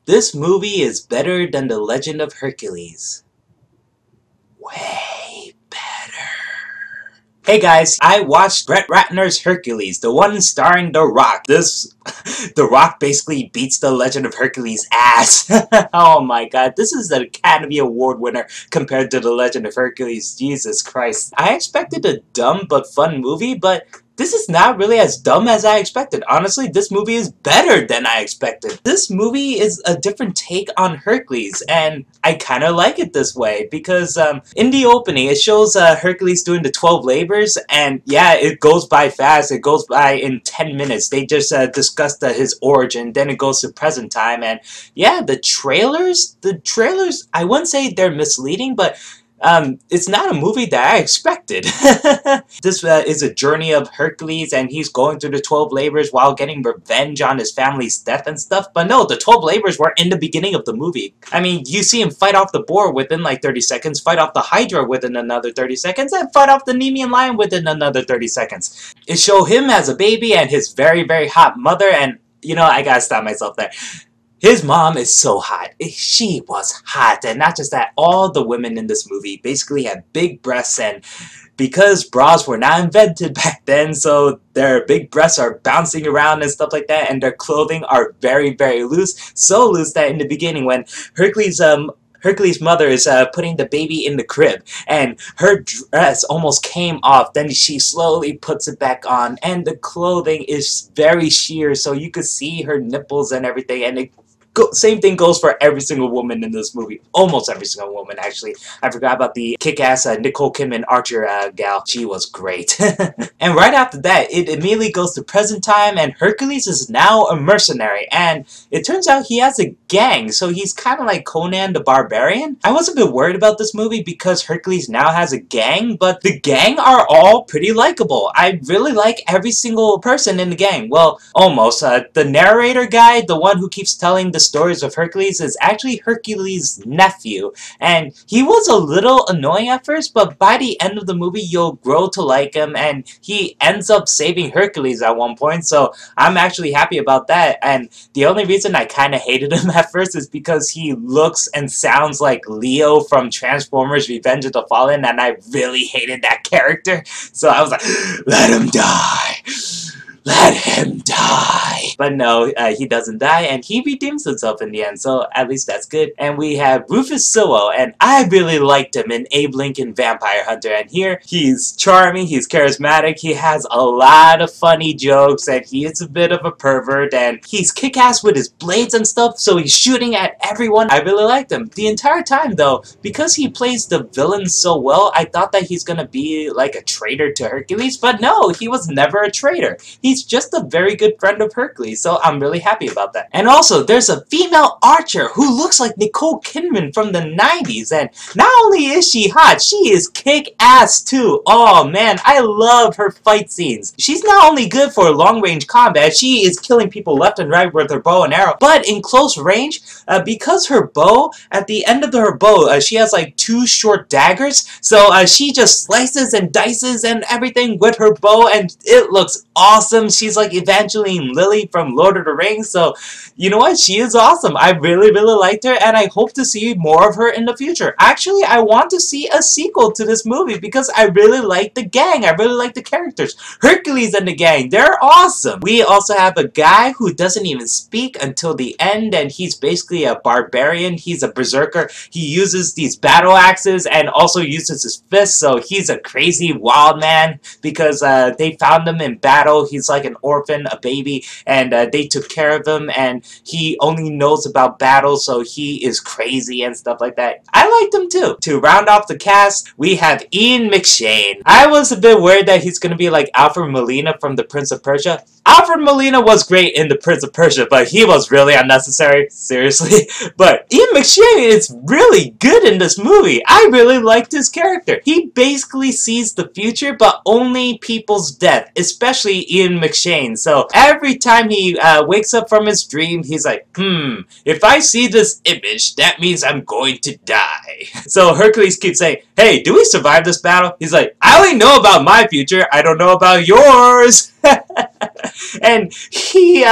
This movie is better than The Legend of Hercules. Way better. Hey guys, I watched Brett Ratner's Hercules, the one starring The Rock. The Rock basically beats The Legend of Hercules' ass. Oh my god, this is an Academy Award winner compared to The Legend of Hercules. Jesus Christ. I expected a dumb but fun movie, but this is not really as dumb as I expected. Honestly, this movie is better than I expected. This movie is a different take on Hercules, and I kind of like it this way because in the opening, it shows Hercules doing the 12 labors, and yeah, it goes by fast. It goes by in 10 minutes. They just discussed his origin, then it goes to present time, and yeah, the trailers, I wouldn't say they're misleading, but it's not a movie that I expected. This is a journey of Hercules, and he's going through the 12 labors while getting revenge on his family's death and stuff. But no, the 12 labors were in the beginning of the movie. I mean, you see him fight off the boar within like 30 seconds, fight off the Hydra within another 30 seconds, and fight off the Nemean lion within another 30 seconds. It showed him as a baby and his very, very hot mother, and you know, I gotta stop myself there. His mom is so hot. She was hot. And not just that, all the women in this movie basically had big breasts, and because bras were not invented back then, so their big breasts are bouncing around and stuff like that, and their clothing are very, very loose. So loose that in the beginning when Hercules' mother is putting the baby in the crib, and her dress almost came off. Then she slowly puts it back on, and the clothing is very sheer, so you could see her nipples and everything, and same thing goes for every single woman in this movie. Almost every single woman, actually. I forgot about the kick-ass Nicole Kidman Archer gal. She was great. And right after that, it immediately goes to present time, and Hercules is now a mercenary. And it turns out he has a gang, so he's kind of like Conan the Barbarian. I was a bit worried about this movie because Hercules now has a gang, but the gang are all pretty likable. I really like every single person in the gang. Well, almost. The narrator guy, the one who keeps telling the stories of Hercules, is actually Hercules' nephew, and he was a little annoying at first, but by the end of the movie you'll grow to like him, and he ends up saving Hercules at one point, so I'm actually happy about that. And the only reason I kind of hated him at first is because he looks and sounds like Leo from Transformers Revenge of the Fallen, and I really hated that character, so I was like, let him die! Let him die! But no, he doesn't die, and he redeems himself in the end, so at least that's good. And we have Rufus Sewell, and I really liked him in Abe Lincoln Vampire Hunter, and here, he's charming, he's charismatic, he has a lot of funny jokes, and he is a bit of a pervert, and he's kick-ass with his blades and stuff, so he's shooting at everyone. I really liked him. The entire time, though, because he plays the villain so well, I thought that he's gonna be like a traitor to Hercules, but no, he was never a traitor. He's just a very good friend of Hercules, so I'm really happy about that. And also, there's a female archer who looks like Nicole Kidman from the 90s, and not only is she hot, she is kick-ass too. Oh man, I love her fight scenes. She's not only good for long-range combat, she is killing people left and right with her bow and arrow, but in close range, because her bow, at the end of her bow, she has like 2 short daggers, so she just slices and dices and everything with her bow, and it looks awesome. She's like Evangeline Lilly from Lord of the Rings, so you know what? She is awesome. I really, really liked her, and I hope to see more of her in the future. Actually, I want to see a sequel to this movie because I really like the gang. I really like the characters. Hercules and the gang, they're awesome. We also have a guy who doesn't even speak until the end, and he's basically a barbarian. He's a berserker. He uses these battle axes and also uses his fists, so he's a crazy wild man because they found him in battle. He's like an orphan, a baby, and they took care of him, and he only knows about battle, so he is crazy and stuff like that. I liked him too. To round off the cast, we have Ian McShane. I was a bit worried that he's gonna be like Alfred Molina from The Prince of Persia. Alfred Molina was great in The Prince of Persia, but he was really unnecessary, seriously. But Ian McShane is really good in this movie. I really liked his character. He basically sees the future, but only people's death, especially Ian McShane. So every time he wakes up from his dream, he's like, if I see this image, that means I'm going to die. die. So Hercules keeps saying, hey, do we survive this battle? He's like, I only know about my future, I don't know about yours. And he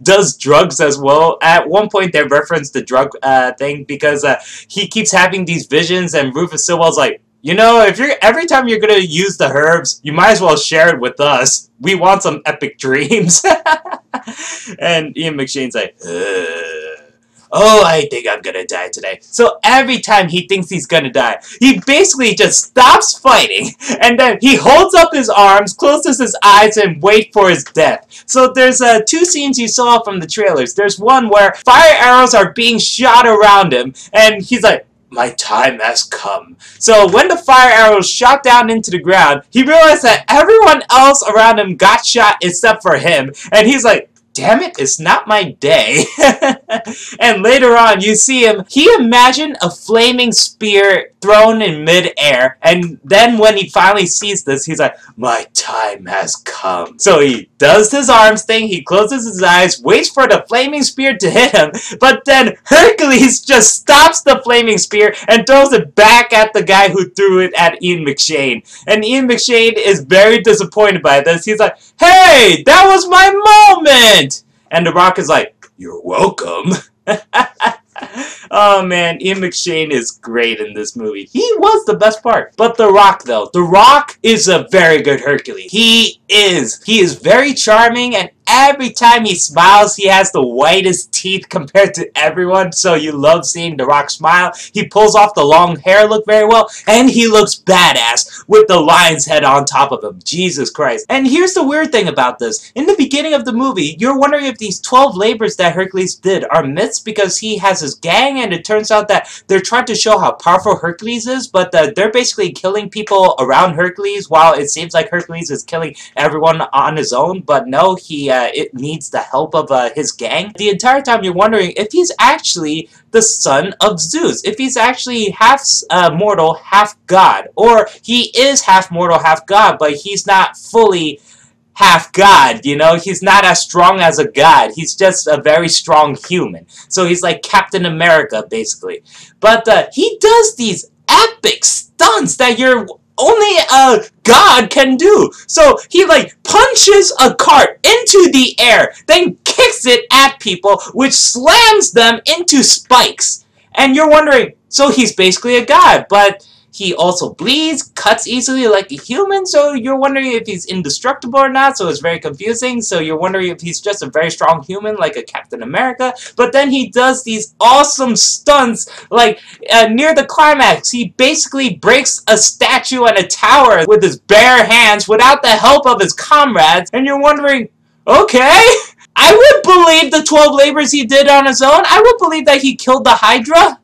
does drugs as well. At one point they reference the drug thing because he keeps having these visions, and Rufus Sewell's like, you know, if you're every time you're gonna use the herbs, you might as well share it with us. We want some epic dreams. And Ian McShane's like, oh, I think I'm gonna die today. So every time he thinks he's gonna die, he basically just stops fighting, and then he holds up his arms, closes his eyes, and waits for his death. So there's two scenes you saw from the trailers. There's one where fire arrows are being shot around him, and he's like, my time has come. So when the fire arrows shot down into the ground, he realized that everyone else around him got shot except for him, and he's like, damn it, it's not my day. And later on, you see him, he imagined a flaming spear thrown in mid-air, and then when he finally sees this, he's like, my time has come. So he does his arms thing, he closes his eyes, waits for the flaming spear to hit him, but then Hercules just stops the flaming spear and throws it back at the guy who threw it at Ian McShane. And Ian McShane is very disappointed by this. He's like, hey, that was my moment! And The Rock is like, you're welcome. Oh man, Ian McShane is great in this movie. He was the best part. But The Rock though, The Rock is a very good Hercules. He is very charming, and every time he smiles, he has the whitest teeth compared to everyone, so you love seeing The Rock smile. He pulls off the long hair look very well, and he looks badass with the lion's head on top of him. Jesus Christ. And here's the weird thing about this. In the beginning of the movie, you're wondering if these 12 labors that Hercules did are myths because he has his gang, and it turns out that they're trying to show how powerful Hercules is, but they're basically killing people around Hercules while it seems like Hercules is killing everyone on his own, but no, it needs the help of his gang. The entire time you're wondering if he's actually the son of Zeus, if he's actually half mortal, half god, or he is half mortal, half god, but he's not fully half god, you know? He's not as strong as a god. He's just a very strong human. So he's like Captain America, basically. But he does these epic stunts that only a god can do. So he like punches a cart into the air, then kicks it at people, which slams them into spikes. And you're wondering, so he's basically a god, but he also bleeds, cuts easily like a human, so you're wondering if he's indestructible or not, so it's very confusing. So you're wondering if he's just a very strong human like a Captain America. But then he does these awesome stunts, like near the climax, he basically breaks a statue and a tower with his bare hands without the help of his comrades, and you're wondering, okay, I would believe the 12 labors he did on his own. I would believe that he killed the Hydra.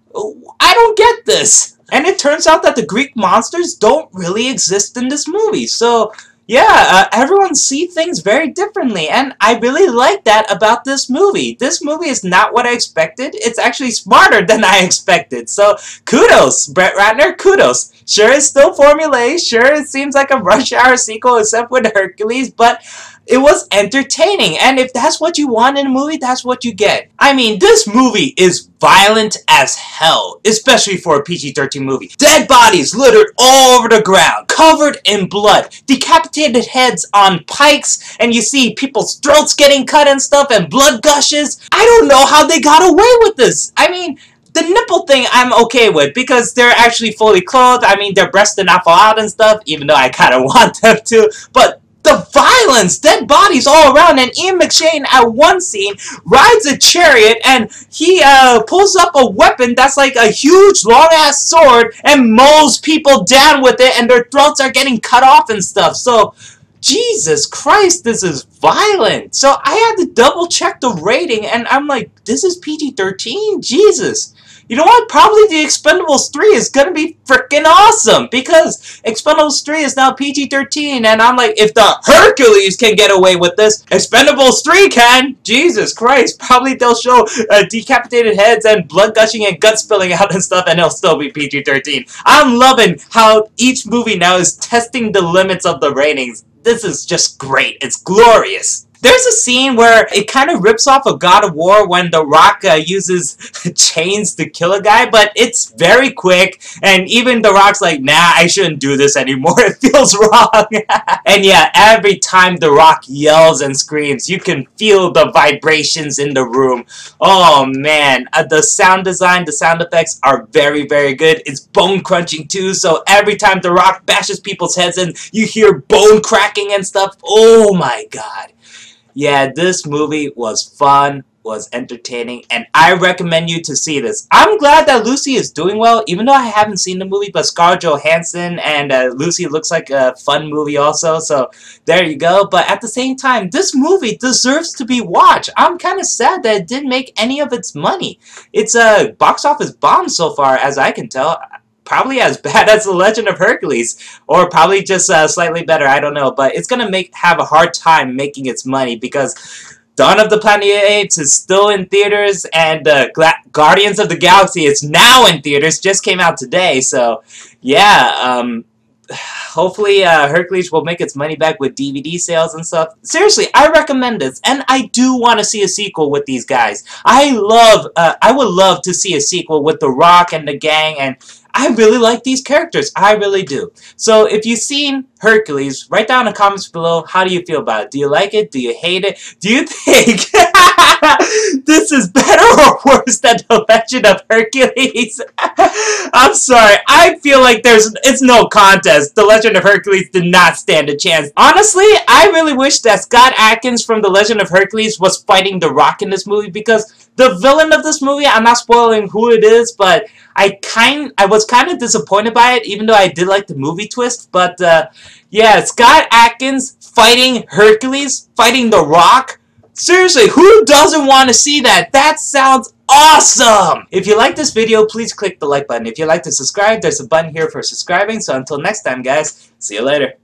I don't get this. And it turns out that the Greek monsters don't really exist in this movie. So, yeah, everyone sees things very differently. And I really like that about this movie. This movie is not what I expected. It's actually smarter than I expected. So, kudos, Brett Ratner, kudos. Sure, it's still formulaic. Sure, it seems like a Rush Hour sequel except with Hercules. But it was entertaining, and if that's what you want in a movie, that's what you get. I mean, this movie is violent as hell, especially for a PG-13 movie. Dead bodies littered all over the ground, covered in blood, decapitated heads on pikes, and you see people's throats getting cut and stuff, and blood gushes. I don't know how they got away with this. I mean, the nipple thing I'm okay with because they're actually fully clothed. I mean, their breasts did not fall out and stuff, even though I kind of want them to, but the violence, dead bodies all around, and Ian McShane at one scene rides a chariot and he pulls up a weapon that's like a huge long-ass sword and mows people down with it, and their throats are getting cut off and stuff. So, Jesus Christ, this is violent. So I had to double check the rating, and I'm like, this is PG-13? Jesus. You know what? Probably the Expendables 3 is gonna be freaking awesome because Expendables 3 is now PG-13, and I'm like, if the Hercules can get away with this, Expendables 3 can! Jesus Christ, probably they'll show decapitated heads and blood gushing and guts spilling out and stuff, and it'll still be PG-13. I'm loving how each movie now is testing the limits of the ratings. This is just great. It's glorious. There's a scene where it kind of rips off a God of War when The Rock uses chains to kill a guy, but it's very quick, and even The Rock's like, nah, I shouldn't do this anymore, it feels wrong. And yeah, every time The Rock yells and screams, you can feel the vibrations in the room. Oh man, the sound design, the sound effects are very, very good. It's bone crunching too, so every time The Rock bashes people's heads in, you hear bone cracking and stuff. Oh my god. Yeah, this movie was fun, was entertaining, and I recommend you to see this. I'm glad that Lucy is doing well, even though I haven't seen the movie, but Scarlett Johansson and Lucy looks like a fun movie also, so there you go. But at the same time, this movie deserves to be watched. I'm kind of sad that it didn't make any of its money. It's a box office bomb so far, as I can tell. Probably as bad as The Legend of Hercules, or probably just slightly better, I don't know, but it's gonna have a hard time making its money because Dawn of the Planet of the Apes is still in theaters, and Guardians of the Galaxy is now in theaters, just came out today, so yeah, hopefully Hercules will make its money back with DVD sales and stuff. Seriously, I recommend this, and I do want to see a sequel with these guys. I would love to see a sequel with The Rock and the gang, and I really like these characters. I really do. So if you've seen Hercules, write down in the comments below, how do you feel about it? Do you like it? Do you hate it? Do you think this is better or worse than The Legend of Hercules? I'm sorry. I feel like it's no contest. The Legend of Hercules did not stand a chance. Honestly, I really wish that Scott Adkins from The Legend of Hercules was fighting The Rock in this movie, because the villain of this movie, I'm not spoiling who it is, but I was kind of disappointed by it, even though I did like the movie twist. But yeah, Scott Adkins fighting Hercules, fighting The Rock. Seriously, who doesn't want to see that? That sounds awesome! If you like this video, please click the like button. If you'd like to subscribe, there's a button here for subscribing. So until next time, guys, see you later.